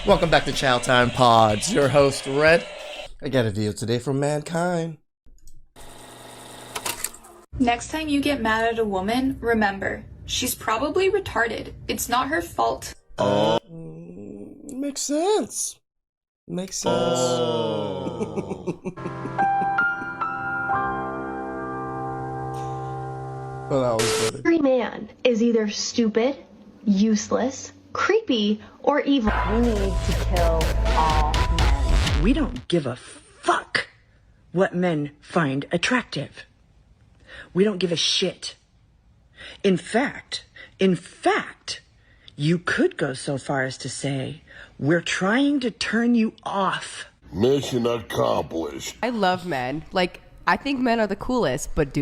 Welcome back to Chow Time Pods. Your host, Red. I got a video today from Mankind. Next time you get mad at a woman, remember, she's probably retarded. It's not her fault. Makes sense. Makes sense. Oh, that was good. Every man is either stupid, useless, creepy, or evil. We need to kill all men. We don't give a fuck what men find attractive. We don't give a shit. In fact, you could go so far as to say, we're trying to turn you off. Mission accomplished. I love men. I think men are the coolest, but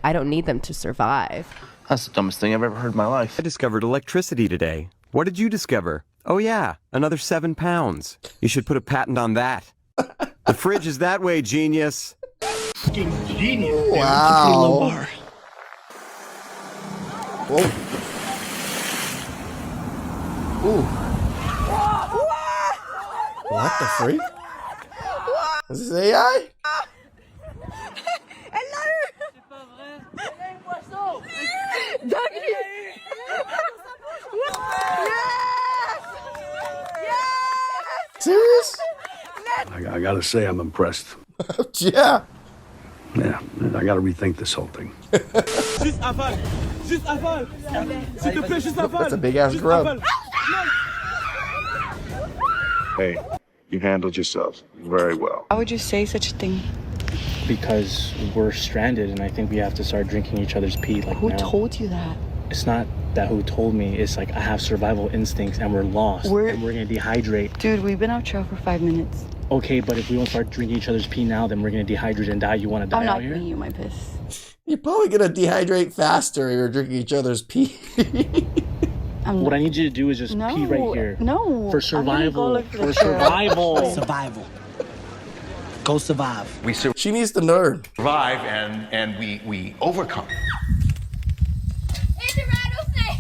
I don't need them to survive. That's the dumbest thing I've ever heard in my life. I discovered electricity today. What did you discover? Oh yeah, another 7 pounds. You should put a patent on that. The fridge is that way, genius. Genius. Wow. Whoa. Ooh. What the freak? Is this AI? Serious? I gotta say, I'm impressed. Yeah. Yeah, I gotta rethink this whole thing. That's a big ass grub. Hey, you handled yourself very well. How would you say such a thing? Because we're stranded, and I think we have to start drinking each other's pee now. Who told you that? It's not that who told me. It's I have survival instincts, and we're lost, and we're gonna dehydrate. Dude, we've been out trail for 5 minutes. Okay, but if we don't start drinking each other's pee now, then we're gonna dehydrate and die. You want to die out here? I'm not giving you my piss. You're probably gonna dehydrate faster if you're drinking each other's pee. What I need you to do is just pee right here. No. For survival. For survival. Survival. Go survive. We she needs to learn. Survive and we overcome. It's a rattlesnake!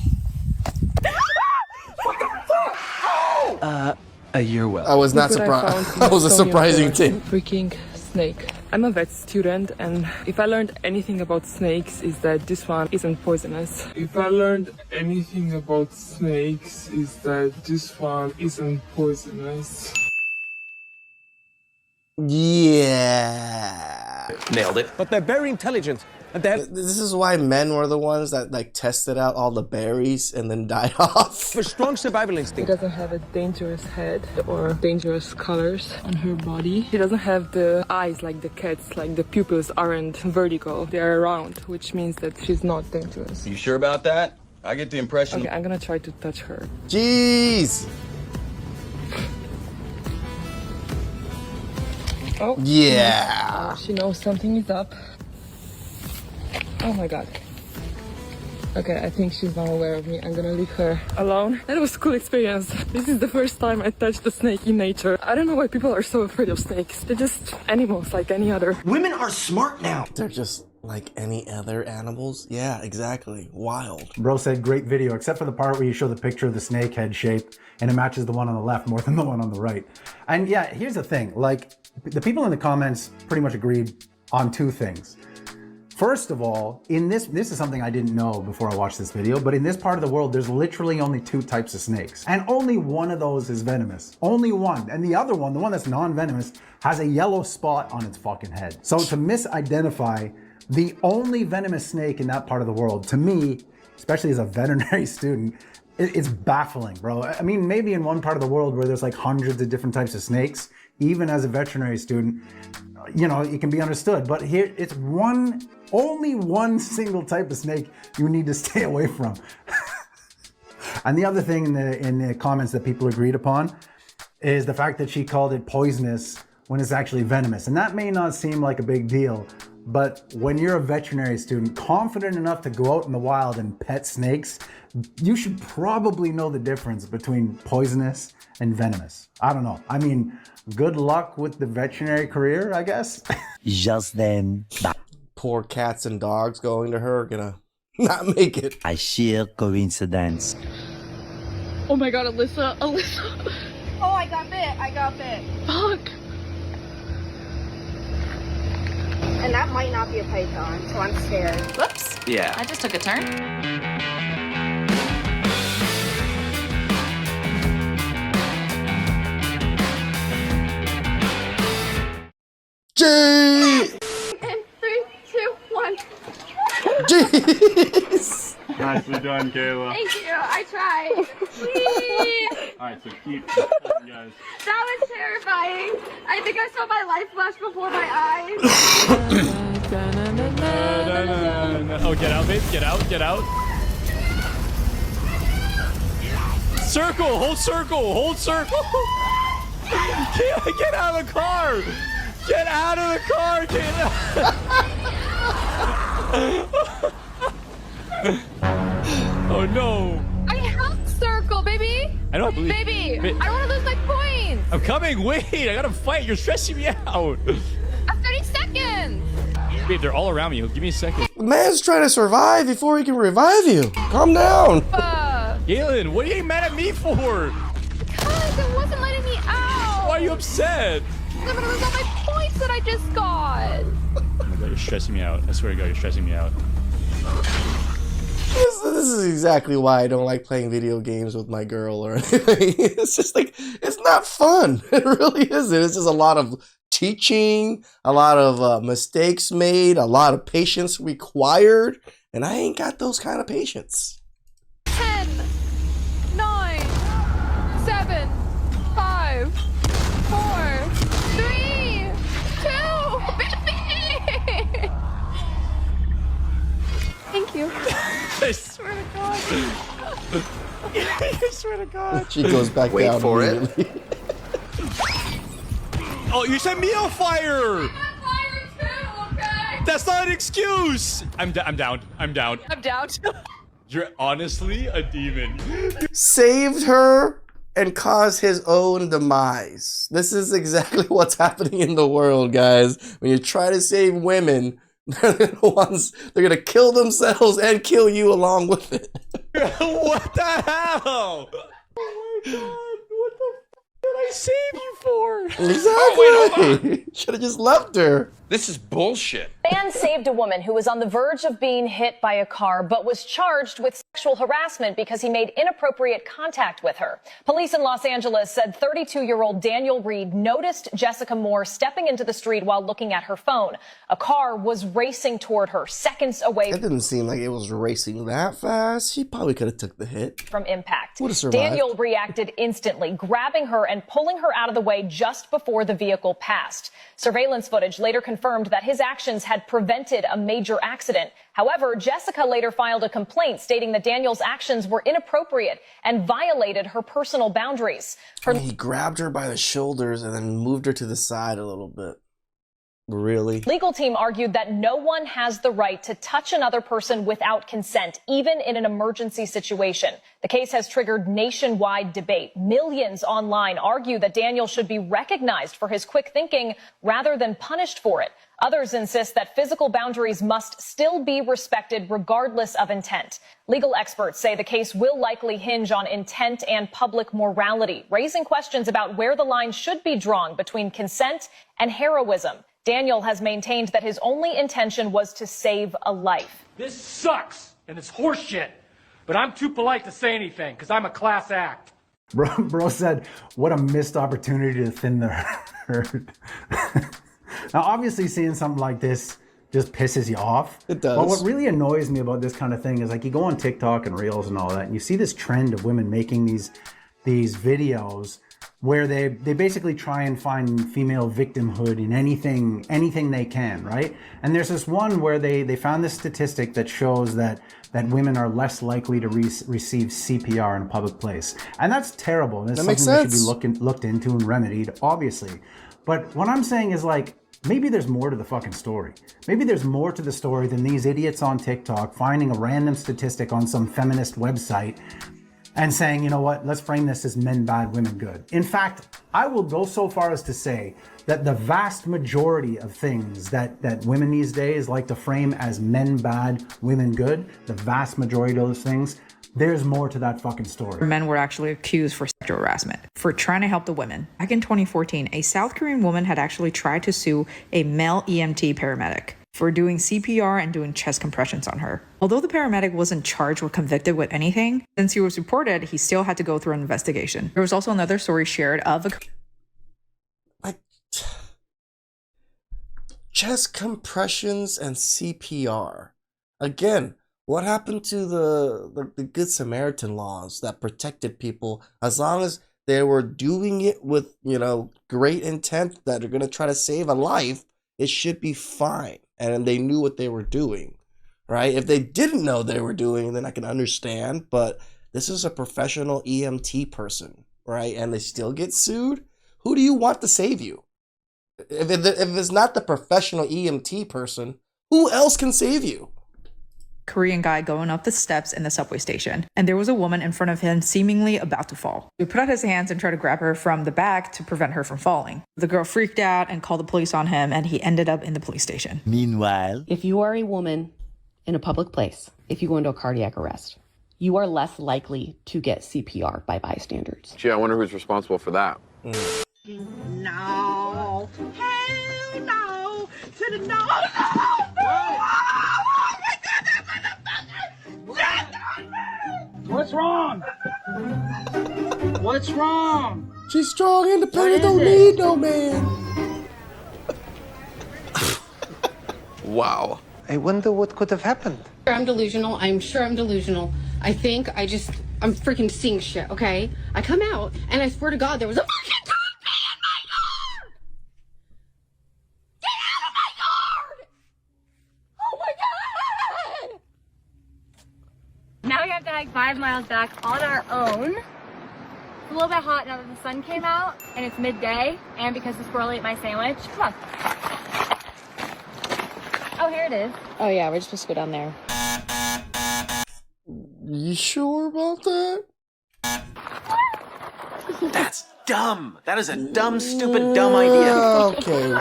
You're well. I was not surprised. That was a surprising thing. Freaking snake. I'm a vet student, and if I learned anything about snakes is that this one isn't poisonous. If I learned anything about snakes is that this one isn't poisonous. Yeah. Nailed it. But they're very intelligent. This is why men were the ones that tested out all the berries and then died off. For strong survival She instinct. doesn't have a dangerous head or dangerous colors on her body. She doesn't have the eyes like the cats, like the pupils aren't vertical, they're round, which means that she's not dangerous. You sure about that? I get the impression. Okay, I'm gonna try to touch her. Jeez. Oh. Yeah. She knows something is up. Oh my god. Okay, I think she's not aware of me. I'm gonna leave her alone. That was a cool experience. This is the first time I touched a snake in nature. I don't know why people are so afraid of snakes. They're just animals like any other. Women are smart now. They're just like any other animals. Yeah, exactly. Wild. Bro said great video, except for the part where you show the picture of the snake head shape and it matches the one on the left more than the one on the right. And yeah, here's the thing. The people in the comments pretty much agreed on 2 things. First of all, this is something I didn't know before I watched this video, but in this part of the world, there's literally only 2 types of snakes. And only one of those is venomous. Only one. And the other one, the one that's non-venomous, has a yellow spot on its fucking head. So to misidentify the only venomous snake in that part of the world, to me, especially as a veterinary student, it's baffling, bro. I mean, maybe in one part of the world where there's hundreds of different types of snakes, even as a veterinary student, it can be understood. But here, it's only one single type of snake you need to stay away from. And the other thing in the comments that people agreed upon is the fact that she called it poisonous when it's actually venomous. And that may not seem like a big deal, but when you're a veterinary student, confident enough to go out in the wild and pet snakes, you should probably know the difference between poisonous and venomous. I don't know. I mean, good luck with the veterinary career, I guess. Just then, poor cats and dogs going to her are gonna not make it. A sheer coincidence. Oh my god, Alyssa. Oh, I got bit. Fuck. And that might not be a python, so I'm scared. Whoops. Yeah. I just took a turn. G. In 3, 2, 1. Jeez. Nicely done, Kayla. Thank you. I tried. Please. Alright, so keep going, guys. That was terrifying. I think I saw my life flash before my eyes. Oh, get out, babe. Get out, get out. Circle, hold circle, hold circle. Get out of the car. Get out of the car, Oh no. I have circle, baby. I don't believe. Baby, I don't want to lose my points. I'm coming. Wait, I gotta fight. You're stressing me out. I have 30 seconds. Babe, they're all around me. Give me a second. The man's trying to survive before he can revive you. Calm down. Galen, what are you mad at me for? Because it wasn't letting me out. Why are you upset? I'm gonna lose all my points that I just got. Oh my god, you're stressing me out. I swear to God, you're stressing me out. This is exactly why I don't like playing video games with my girl or anything. It's just like, it's not fun. It really isn't. It's just a lot of teaching, a lot of mistakes made, a lot of patience required, and I ain't got those kind of patience. 10, 9, 7, 5, 4, 3, 2. Thank you. I swear to God. I swear to God. She goes back Wait down for it. immediately. Oh, you set me on fire. That's not an excuse. I'm down. I'm down. I'm down. You're honestly a demon. Saved her and caused his own demise. This is exactly what's happening in the world, guys. When you try to save women, they're the ones, they're gonna kill themselves and kill you along with it. What the hell? Oh my God. What the f did I save you for? Exactly. Should have just left her. This is bullshit. Man saved a woman who was on the verge of being hit by a car, but was charged with sexual harassment because he made inappropriate contact with her. Police in Los Angeles said 32-year-old Daniel Reed noticed Jessica Moore stepping into the street while looking at her phone. A car was racing toward her seconds away. It didn't seem like it was racing that fast. She probably could have took the hit. From impact. Would have survived. Daniel reacted instantly, grabbing her and pulling her out of the way just before the vehicle passed. Surveillance footage later confirmed that his actions had prevented a major accident. However, Jessica later filed a complaint stating that Daniel's actions were inappropriate and violated her personal boundaries. He grabbed her by the shoulders and then moved her to the side a little bit. Really? Legal team argued that no one has the right to touch another person without consent, even in an emergency situation. The case has triggered nationwide debate. Millions online argue that Daniel should be recognized for his quick thinking rather than punished for it. Others insist that physical boundaries must still be respected regardless of intent. Legal experts say the case will likely hinge on intent and public morality, raising questions about where the line should be drawn between consent and heroism. Daniel has maintained that his only intention was to save a life. This sucks, and it's horseshit. But I'm too polite to say anything, because I'm a class act. Bro said, what a missed opportunity to thin the herd. Now, obviously, seeing something like this just pisses you off. It does. But what really annoys me about this kind of thing is, like, you go on TikTok and Reels and all that, and you see this trend of women making these videos where they basically try and find female victimhood in anything they can, right? And there's this one where they found this statistic that shows that women are less likely to receive CPR in a public place. And that's terrible. And it's something that should be looked into and remedied, obviously. But what I'm saying is, like, maybe there's more to the fucking story. Maybe there's more to the story than these idiots on TikTok finding a random statistic on some feminist website and saying, you know what, let's frame this as men bad, women good. In fact, I will go so far as to say that the vast majority of things that women these days like to frame as men bad, women good, the vast majority of those things There's more to that fucking story. Men were actually accused for sexual harassment for trying to help the women. Back in 2014, a South Korean woman had actually tried to sue a male EMT paramedic for doing CPR and doing chest compressions on her. Although the paramedic wasn't charged or convicted with anything, since he was reported, he still had to go through an investigation. There was also another story shared of a chest compressions and CPR. Again, what happened to the Good Samaritan laws that protected people as long as they were doing it with, great intent that they're going to try to save a life, it should be fine. And they knew what they were doing, right? If they didn't know they were doing, then I can understand. But this is a professional EMT person, right? And they still get sued. Who do you want to save you? If it's not the professional EMT person, who else can save you? Korean guy going up the steps in the subway station, and there was a woman in front of him seemingly about to fall. He put out his hands and tried to grab her from the back to prevent her from falling. The girl freaked out and called the police on him, and he ended up in the police station. Meanwhile, if you are a woman in a public place, if you go into a cardiac arrest, you are less likely to get CPR by bystanders. Gee, I wonder who's responsible for that. No. Hell no. To the no. What's wrong? What's wrong? She's strong, independent, don't need no man. Wow. I wonder what could have happened. I'm delusional. I'm sure I'm delusional. I'm freaking seeing shit, okay? I come out, and I swear to God, there was a fucking toothpick in my yard! Get out of my yard! Oh my God! Now we have to hike 5 miles back on our own. It's a little bit hot now that the sun came out, and it's midday, and because the squirrel ate my sandwich. Come on. Oh, here it is. Oh yeah, we're just supposed to go down there. You sure about that? That's dumb. That is a dumb, stupid, dumb idea. Okay.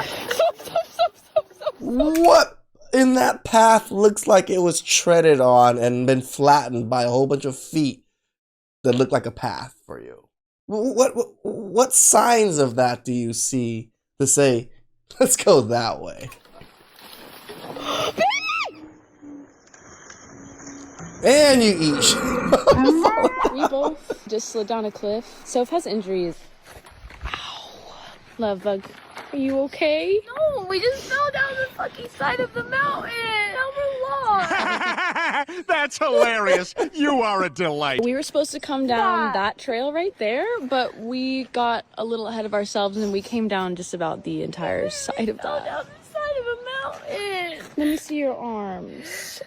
What in that path looks like it was treaded on and been flattened by a whole bunch of feet that look like a path for you? What signs of that do you see to say, let's go that way? And you eat. We both just slid down a cliff. Soph has injuries. Ow. Love bug. Are you okay? No, we just fell down the fucking side of the mountain. Now we're lost. That's hilarious. You are a delight. We were supposed to come down that trail right there, but we got a little ahead of ourselves and we came down just about the entire side of that. Down the side of a mountain. Let me see your arms.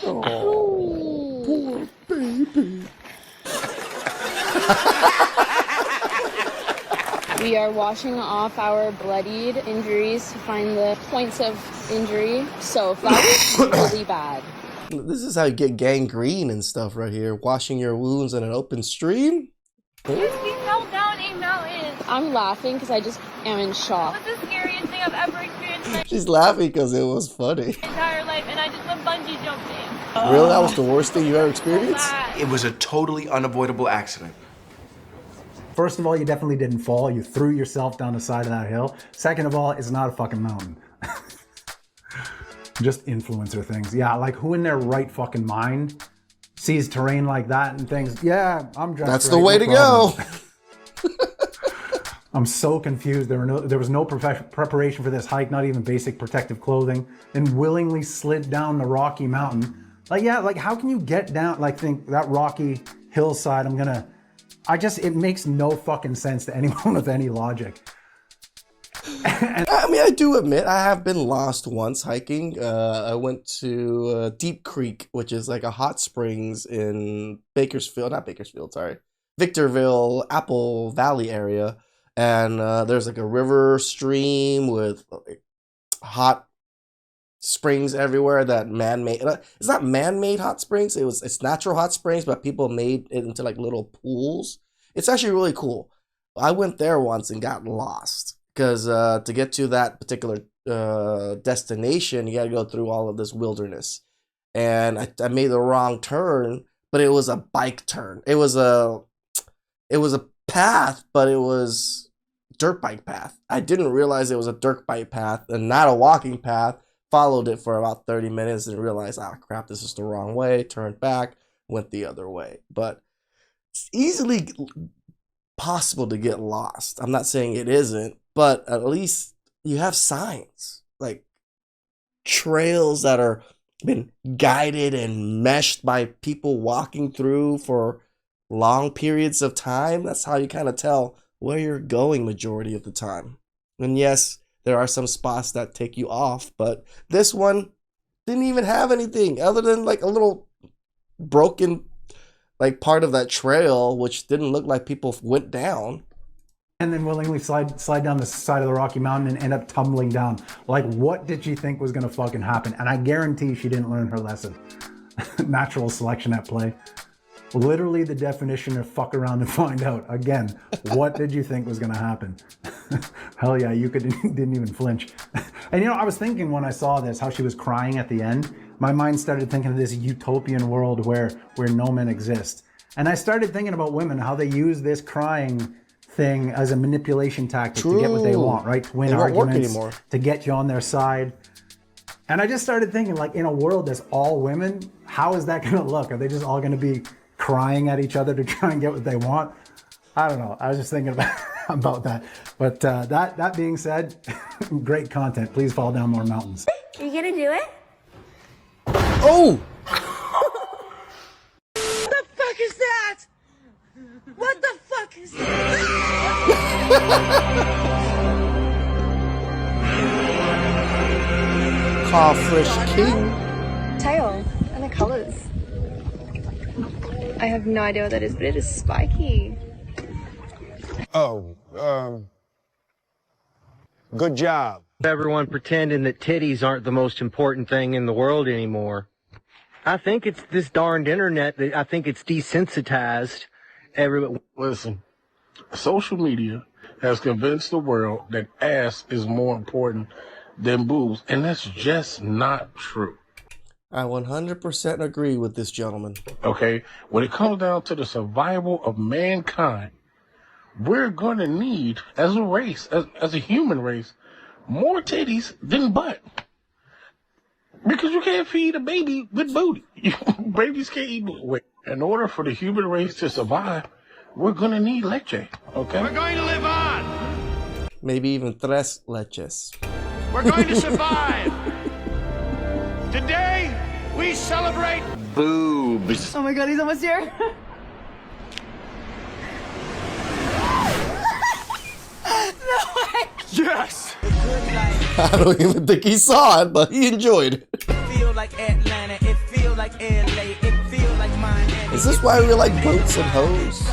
Oh, poor baby. We are washing off our bloodied injuries to find the points of injury. So that was really bad. This is how you get gangrene and stuff right here. Washing your wounds in an open stream. We fell down a mountain. I'm laughing because I just am in shock. It was the scariest thing I've ever experienced in my She's laughing because it was funny. entire life, and I just went bungee jumping. Really? That was the worst thing you ever experienced? It was a totally unavoidable accident. First of all, you definitely didn't fall. You threw yourself down the side of that hill. Second of all, it's not a fucking mountain. Just influencer things. Yeah, like who in their right fucking mind sees terrain like that and thinks, yeah, I'm just That's the way to go. I'm so confused. There was no preparation for this hike, not even basic protective clothing, and willingly slid down the rocky mountain. Like, yeah, like how can you get down, like think that rocky hillside, it makes no fucking sense to anyone with any logic. I mean, I do admit I have been lost once hiking. I went to Deep Creek, which is like a hot springs in Victorville, Apple Valley area. And there's like a river stream with hot springs everywhere that man-made. It's not man-made hot springs. It's natural hot springs, but people made it into like little pools. It's actually really cool. I went there once and got lost because to get to that particular destination, you got to go through all of this wilderness. And I made the wrong turn, but it was a bike turn. It was a path, but it was dirt bike path. I didn't realize it was a dirt bike path and not a walking path. Followed it for about 30 minutes and realized, ah, crap, this is the wrong way. Turned back, went the other way. But it's easily possible to get lost. I'm not saying it isn't, but at least you have signs, like trails that are been guided and meshed by people walking through for long periods of time. That's how you kind of tell where you're going majority of the time. And yes, there are some spots that take you off, but this one didn't even have anything other than like a little broken like part of that trail, which didn't look like people went down. And then willingly slide down the side of the Rocky Mountain and end up tumbling down. Like, what did she think was gonna fucking happen? And I guarantee she didn't learn her lesson. Natural selection at play. Literally the definition of fuck around and find out. Again, what did you think was gonna happen? Hell yeah, you didn't even flinch. And you know, I was thinking when I saw this, how she was crying at the end, my mind started thinking of this utopian world where no men exist. And I started thinking about women, how they use this crying thing as a manipulation tactic to get what they want, right? To win arguments, to get you on their side. And I just started thinking, like, in a world that's all women, how is that gonna look? Are they just all gonna be crying at each other to try and get what they want? I don't know. I was just thinking about that. But that being said, great content. Please fall down more mountains. Are you gonna do it? Oh! What the fuck is that? What the fuck is that? Crawfish King. Tail and the colors. I have no idea what that is, but it is spiky. Oh, good job. Everyone pretending that titties aren't the most important thing in the world anymore. I think it's this darned internet that I think it's desensitized everyone. Listen, social media has convinced the world that ass is more important than boobs, and that's just not true. I 100% agree with this gentleman. Okay, when it comes down to the survival of mankind, we're going to need, as a race, as a human race, more titties than butt. Because you can't feed a baby with booty. Babies can't eat booty. In order for the human race to survive, we're going to need leche, okay? We're going to live on. Maybe even tres leches. We're going to survive. Today, we celebrate boobs. Oh my god, he's almost here. No way. Yes. I don't even think he saw it, but he enjoyed it. Feel like Atlanta, it feel like LA, it feel like Miami. Is this why we like boats and hoes?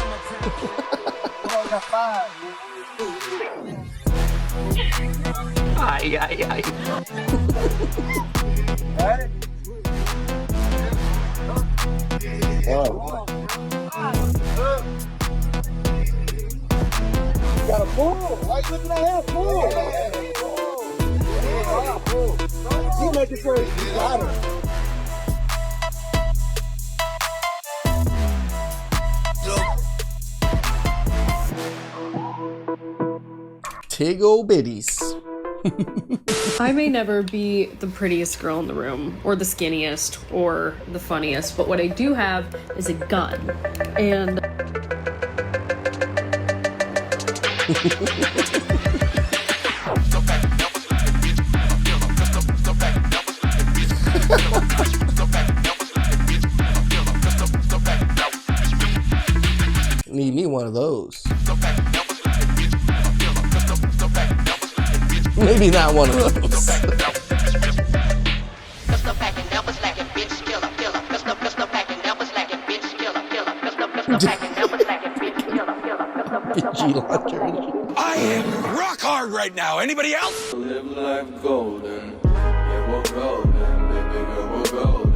Ay, ay, ay. Got a pool. Why you looking at him? Pool. You making sure you got him. Tiggle bitties. I may never be the prettiest girl in the room, or the skinniest, or the funniest, but what I do have is a gun. And Need me one of those. Maybe not one of those. I am rock hard right now. Anybody else? Live life golden. Yeah, we're golden. Baby girl, we're golden.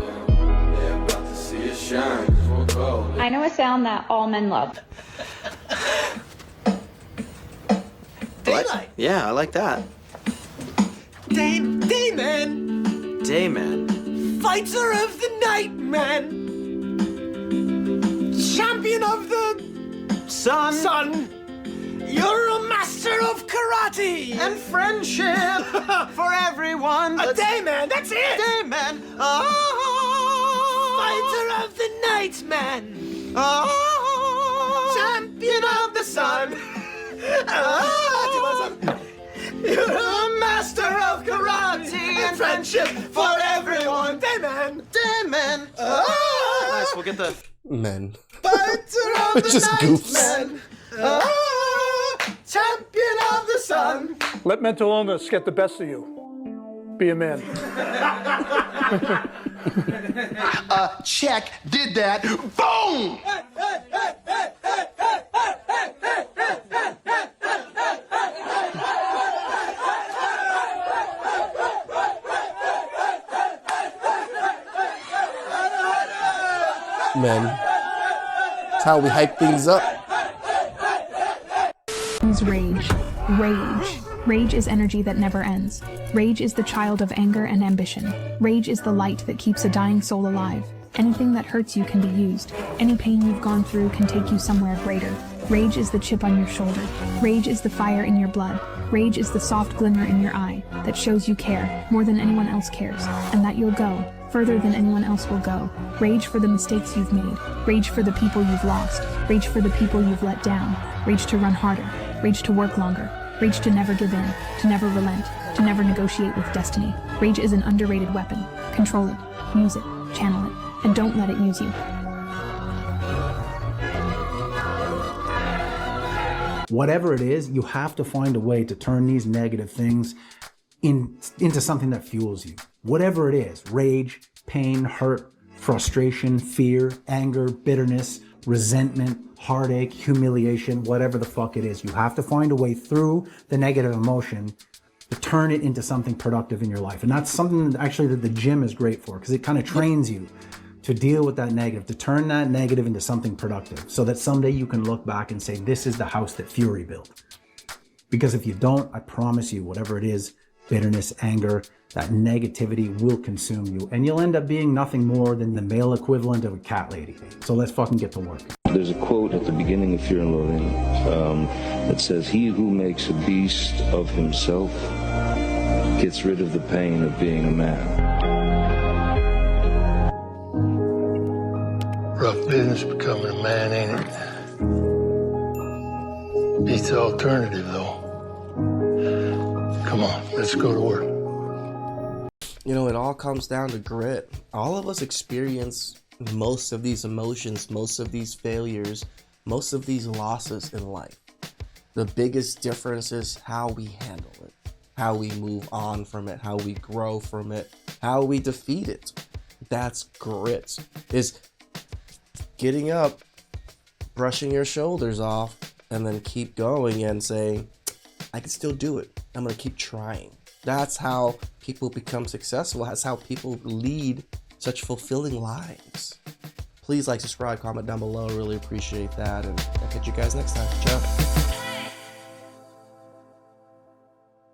They're about to see us shine. 'Cause we're golden. I know a sound that all men love. Daylight. Yeah, I like that. Dayman. Dayman. Fighter of the night, man. son. Son, you're a master of karate and friendship for everyone. A dayman, that's it. Dayman. Fighter of the night, man. Champion of the sun. You're a master of karate and friendship for everyone. Dayman. Dayman. Nice, we'll get the Men. fighter of the Just night, goofs. man. Champion of the sun. Let mental illness get the best of you. Be a man. Check. Did that. Boom. Men. It's how we hype things up. Rage. Rage. Rage is energy that never ends. Rage is the child of anger and ambition. Rage is the light that keeps a dying soul alive. Anything that hurts you can be used. Any pain you've gone through can take you somewhere greater. Rage is the chip on your shoulder. Rage is the fire in your blood. Rage is the soft glimmer in your eye that shows you care more than anyone else cares, and that you'll go further than anyone else will go. Rage for the mistakes you've made. Rage for the people you've lost. Rage for the people you've let down. Rage to run harder. Rage to work longer. Rage to never give in, to never relent, to never negotiate with destiny. Rage is an underrated weapon. Control it, use it, channel it, and don't let it use you. Whatever it is, you have to find a way to turn these negative things into something that fuels you. Whatever it is, rage, pain, hurt, frustration, fear, anger, bitterness, resentment, heartache, humiliation, whatever the fuck it is. You have to find a way through the negative emotion to turn it into something productive in your life. And that's something actually that the gym is great for, because it kind of trains you to deal with that negative, to turn that negative into something productive, so that someday you can look back and say, this is the house that Fury built. Because if you don't, I promise you, whatever it is, bitterness, anger, that negativity will consume you, and you'll end up being nothing more than the male equivalent of a cat lady. So let's fucking get to work. There's a quote at the beginning of Fear and Loathing that says, "He who makes a beast of himself gets rid of the pain of being a man." Rough business becoming a man, ain't it? Beats the alternative, though. Come on, let's go to work. You know, it all comes down to grit. All of us experience most of these emotions, most of these failures, most of these losses in life. The biggest difference is how we handle it, how we move on from it, how we grow from it, how we defeat it. That's grit. Is getting up, brushing your shoulders off, and then keep going and saying, I can still do it. I'm going to keep trying. That's how people become successful. That's how people lead such fulfilling lives. Please like, subscribe, comment down below. Really appreciate that. And I'll catch you guys next time. Ciao.